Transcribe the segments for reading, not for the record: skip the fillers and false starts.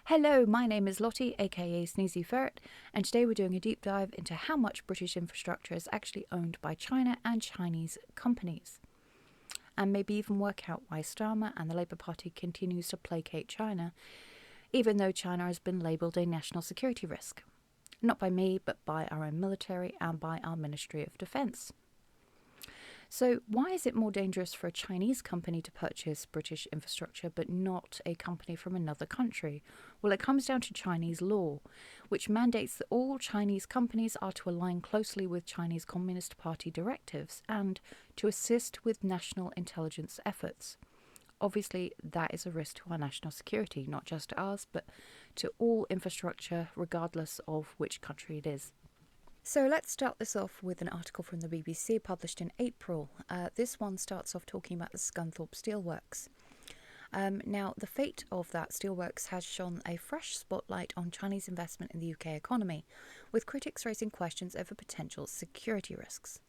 Hello, my name is Lottie, aka Sneezy Ferret, and today we're doing a deep dive into how much British infrastructure is actually owned by China and Chinese companies. And maybe even work out why Starmer and the Labour Party continues to placate China, even though China has been labelled a national security risk. Not by me, but by our own military and by our Ministry of Defence. So, why is it more dangerous for a Chinese company to purchase British infrastructure but not a company from another country? Well, it comes down to Chinese law, which mandates that all Chinese companies are to align closely with Chinese Communist Party directives and to assist with national intelligence efforts. Obviously, that is a risk to our national security, not just to ours, but to all infrastructure, regardless of which country it is. So let's start this off with an article from the BBC published in April. This one starts off talking about the Scunthorpe Steelworks. Now, the fate of that steelworks has shone a fresh spotlight on Chinese investment in the UK economy, with critics raising questions over potential security risks.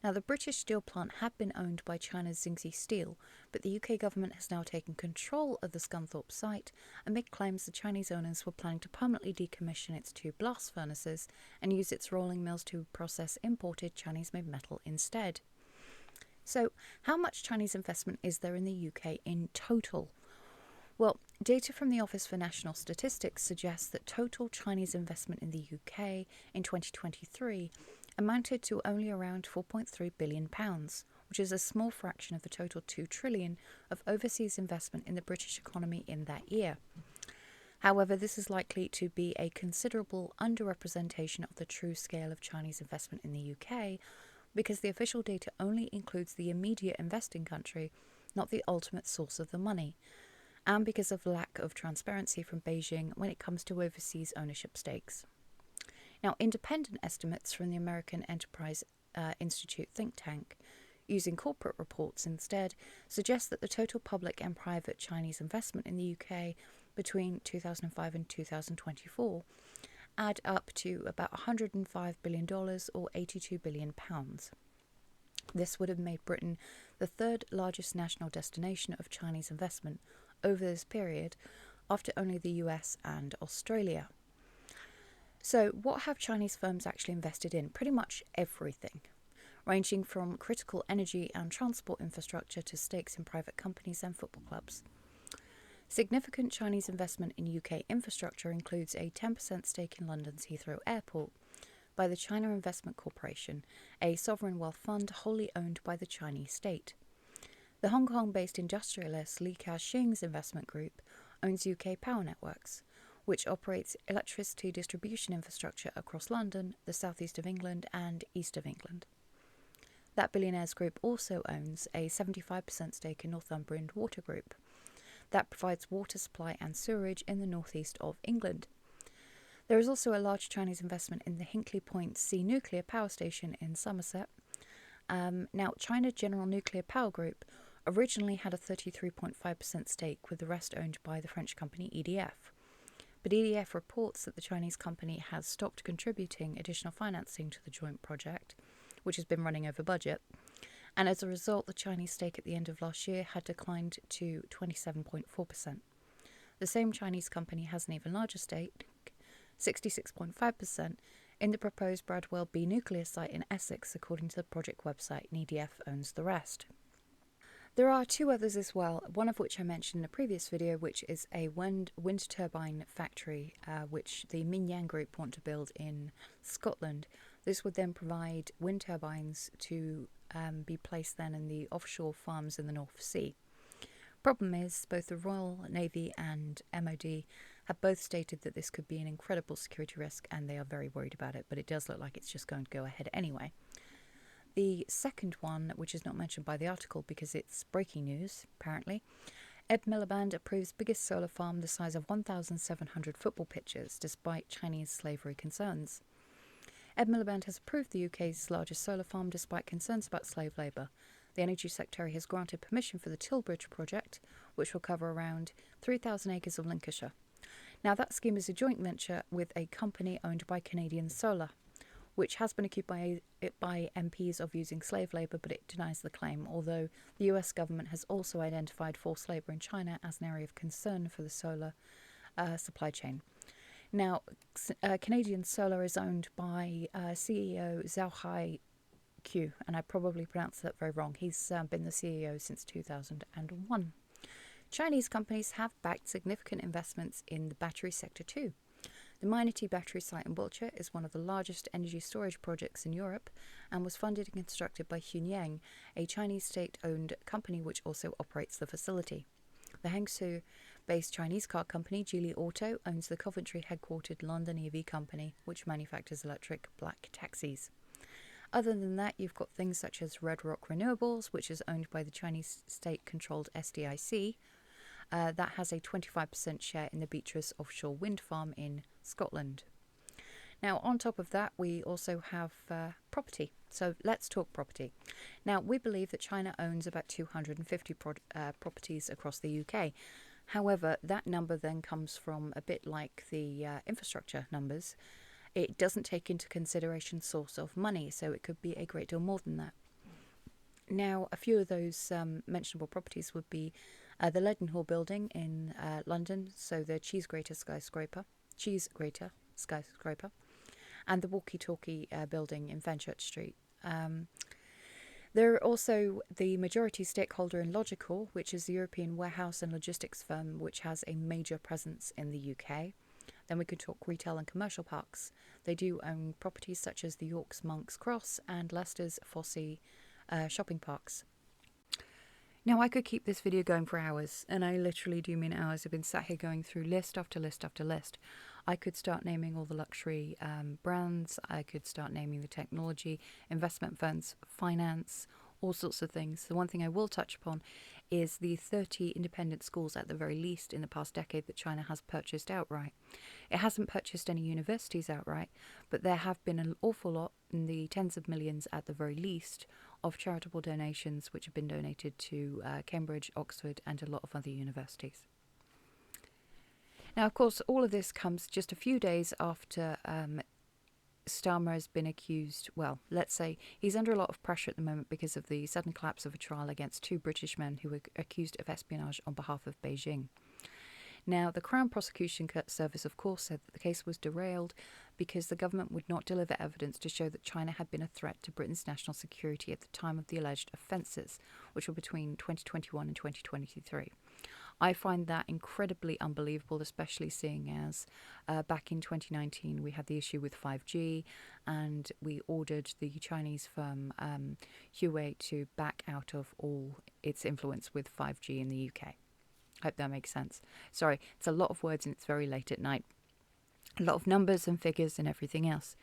Now, the British steel plant had been owned by China's Xingji Steel, but the UK government has now taken control of the Scunthorpe site amid claims the Chinese owners were planning to permanently decommission its two blast furnaces and use its rolling mills to process imported Chinese-made metal instead. So, how much Chinese investment is there in the UK in total? Well, data from the Office for National Statistics suggests that total Chinese investment in the UK in 2023 amounted to only around £4.3 billion, which is a small fraction of the total £2 trillion of overseas investment in the British economy in that year. However, this is likely to be a considerable underrepresentation of the true scale of Chinese investment in the UK, because the official data only includes the immediate investing country, not the ultimate source of the money, and because of lack of transparency from Beijing when it comes to overseas ownership stakes. Now, independent estimates from the American Enterprise Institute think tank, using corporate reports instead, suggest that the total public and private Chinese investment in the UK between 2005 and 2024 add up to about $105 billion or £82 billion. This would have made Britain the third largest national destination of Chinese investment over this period, after only the US and Australia. So, what have Chinese firms actually invested in? Pretty much everything, ranging from critical energy and transport infrastructure to stakes in private companies and football clubs. Significant Chinese investment in UK infrastructure includes a 10% stake in London's Heathrow Airport by the China Investment Corporation, a sovereign wealth fund wholly owned by the Chinese state. The Hong Kong-based industrialist Li Ka-shing's investment group owns UK Power Networks, which operates electricity distribution infrastructure across London, the southeast of England and east of England. That billionaire's group also owns a 75% stake in Northumbrian Water Group, that provides water supply and sewerage in the northeast of England. There is also a large Chinese investment in the Hinkley Point C nuclear power station in Somerset. Now, China General Nuclear Power Group originally had a 33.5% stake, with the rest owned by the French company EDF. But EDF reports that the Chinese company has stopped contributing additional financing to the joint project, which has been running over budget, and as a result, the Chinese stake at the end of last year had declined to 27.4%. The same Chinese company has an even larger stake, 66.5%, in the proposed Bradwell B nuclear site in Essex, according to the project website, and EDF owns the rest. There are two others as well, one of which I mentioned in a previous video, which is a wind turbine factory, which the Mingyang Group want to build in Scotland. This would then provide wind turbines to be placed then in the offshore farms in the North Sea. Problem is, both the Royal Navy and MOD have both stated that this could be an incredible security risk, and they are very worried about it, but it does look like it's just going to go ahead anyway. The second one, which is not mentioned by the article because it's breaking news, apparently, Ed Miliband approves biggest solar farm the size of 1,700 football pitches, despite Chinese slavery concerns. Ed Miliband has approved the UK's largest solar farm despite concerns about slave labour. The Energy Secretary has granted permission for the Tilbridge project, which will cover around 3,000 acres of Lincolnshire. Now, that scheme is a joint venture with a company owned by Canadian Solar, which has been accused by MPs of using slave labour, but it denies the claim, although the US government has also identified forced labour in China as an area of concern for the solar supply chain. Now, Canadian Solar is owned by CEO Zhao Q, and I probably pronounced that very wrong. He's been the CEO since 2001. Chinese companies have backed significant investments in the battery sector too. The Minety battery site in Wiltshire is one of the largest energy storage projects in Europe and was funded and constructed by Hunyang, a Chinese state-owned company which also operates the facility. The Hangzhou-based Chinese car company Geely Auto owns the Coventry-headquartered London EV company, which manufactures electric black taxis. Other than that, you've got things such as Red Rock Renewables, which is owned by the Chinese state-controlled SDIC. That has a 25% share in the Beatrice offshore wind farm in Scotland. Now, on top of that, we also have property. So let's talk property. Now, we believe that China owns about 250 properties across the UK. However, that number then comes from a bit like the infrastructure numbers. It doesn't take into consideration source of money, so it could be a great deal more than that. Now, a few of those mentionable properties would be the Leadenhall building in London, so the Cheese Grater skyscraper, and the Walkie Talkie building in Fenchurch Street. They're also the majority stakeholder in Logical, which is the European warehouse and logistics firm which has a major presence in the UK. Then we could talk retail and commercial parks. They do own properties such as the York's Monk's Cross and Leicester's Fosse shopping parks. Now, I could keep this video going for hours, and I literally do mean hours. I've been sat here going through list after list after list. I could start naming all the luxury brands. I could start naming the technology, investment funds, finance, all sorts of things. The one thing I will touch upon is the 30 independent schools at the very least in the past decade that China has purchased outright. It hasn't purchased any universities outright, but there have been an awful lot, in the tens of millions at the very least, of charitable donations which have been donated to Cambridge, Oxford and a lot of other universities. Now, of course, all of this comes just a few days after Starmer has been accused, well, let's say he's under a lot of pressure at the moment because of the sudden collapse of a trial against two British men who were accused of espionage on behalf of Beijing. Now, the Crown Prosecution Service, of course, said that the case was derailed because the government would not deliver evidence to show that China had been a threat to Britain's national security at the time of the alleged offences, which were between 2021 and 2023. I find that incredibly unbelievable, especially seeing as back in 2019 we had the issue with 5G and we ordered the Chinese firm Huawei to back out of all its influence with 5G in the UK. Hope that makes sense. Sorry, it's a lot of words and it's very late at night. A lot of numbers and figures and everything else.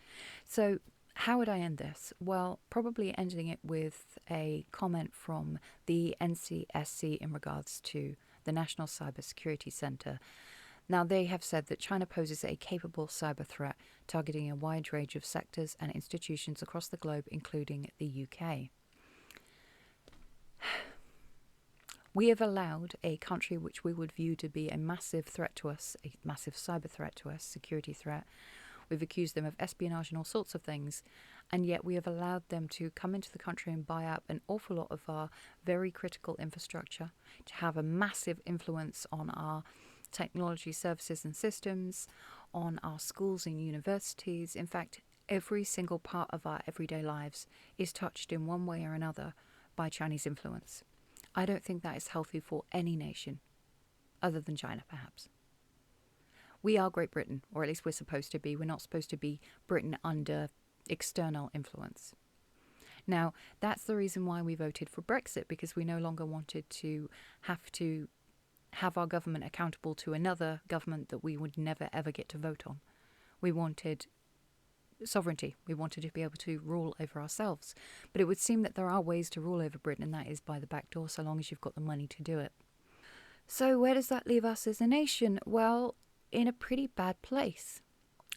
So how would I end this? Well, probably ending it with a comment from the NCSC in regards to the National Cybersecurity Centre. Now, they have said that China poses a capable cyber threat targeting a wide range of sectors and institutions across the globe, including the UK. We have allowed a country which we would view to be a massive threat to us, a massive cyber threat to us, security threat. We've accused them of espionage and all sorts of things, and yet we have allowed them to come into the country and buy up an awful lot of our very critical infrastructure, to have a massive influence on our technology services and systems, on our schools and universities. In fact, every single part of our everyday lives is touched in one way or another by Chinese influence. I don't think that is healthy for any nation, other than China, perhaps. We are Great Britain, or at least we're supposed to be. We're not supposed to be Britain under external influence. Now, that's the reason why we voted for Brexit, because we no longer wanted to have our government accountable to another government that we would never, ever get to vote on. We wanted sovereignty. We wanted to be able to rule over ourselves. But it would seem that there are ways to rule over Britain, and that is by the back door, so long as you've got the money to do it. So where does that leave us as a nation? Well, in a pretty bad place.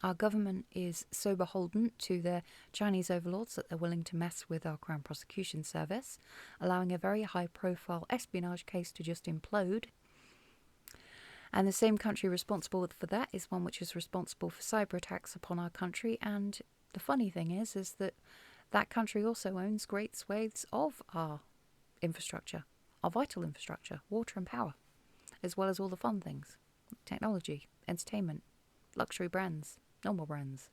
Our government is so beholden to their Chinese overlords that they're willing to mess with our Crown Prosecution Service, allowing a very high-profile espionage case to just implode. And the same country responsible for that is one which is responsible for cyber attacks upon our country. And the funny thing is that that country also owns great swathes of our infrastructure, our vital infrastructure, water and power, as well as all the fun things. technology, entertainment, luxury brands, normal brands.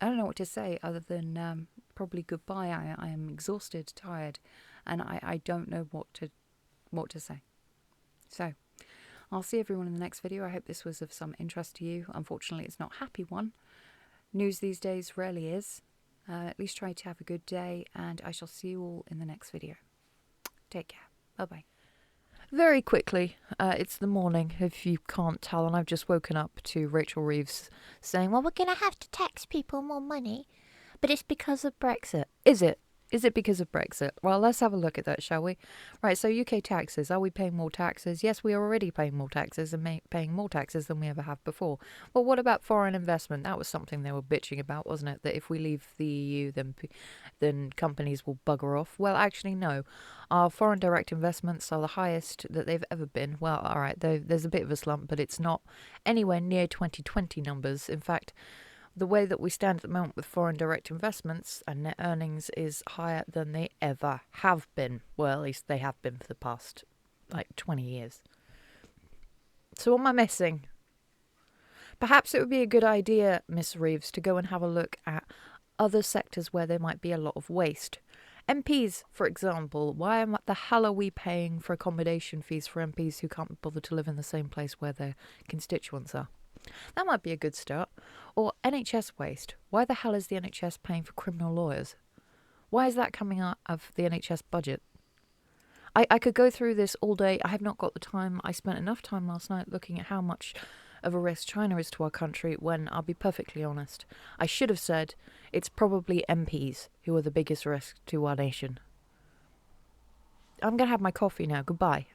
I don't know what to say other than probably goodbye. I am exhausted, tired, and I don't know what to say. So, I'll see everyone in the next video. I hope this was of some interest to you. Unfortunately, it's not a happy one. News these days rarely is. At least try to have a good day, and I shall see you all in the next video. Take care. Bye-bye. Very quickly, it's the morning, if you can't tell, and I've just woken up to Rachel Reeves saying, well, we're going to have to tax people more money, but it's because of Brexit. Is it? Is it because of Brexit? Well, let's have a look at that, shall we? Right, so UK taxes. Are we paying more taxes? Yes, we are already paying more taxes and paying more taxes than we ever have before. Well, what about foreign investment? That was something they were bitching about, wasn't it? That if we leave the EU, then companies will bugger off. Well, actually, no. Our foreign direct investments are the highest that they've ever been. Well, all right, there's a bit of a slump, but it's not anywhere near 2020 numbers. In fact, the way that we stand at the moment with foreign direct investments and net earnings is higher than they ever have been. Well, at least they have been for the past, 20 years. So what am I missing? Perhaps it would be a good idea, Miss Reeves, to go and have a look at other sectors where there might be a lot of waste. MPs, for example. Why the hell are we paying for accommodation fees for MPs who can't bother to live in the same place where their constituents are? That might be a good start. Or NHS waste. Why the hell is the NHS paying for criminal lawyers? Why is that coming out of the NHS budget? I could go through this all day. I have not got the time. I spent enough time last night looking at how much of a risk China is to our country when, I'll be perfectly honest, I should have said it's probably MPs who are the biggest risk to our nation. I'm going to have my coffee now. Goodbye.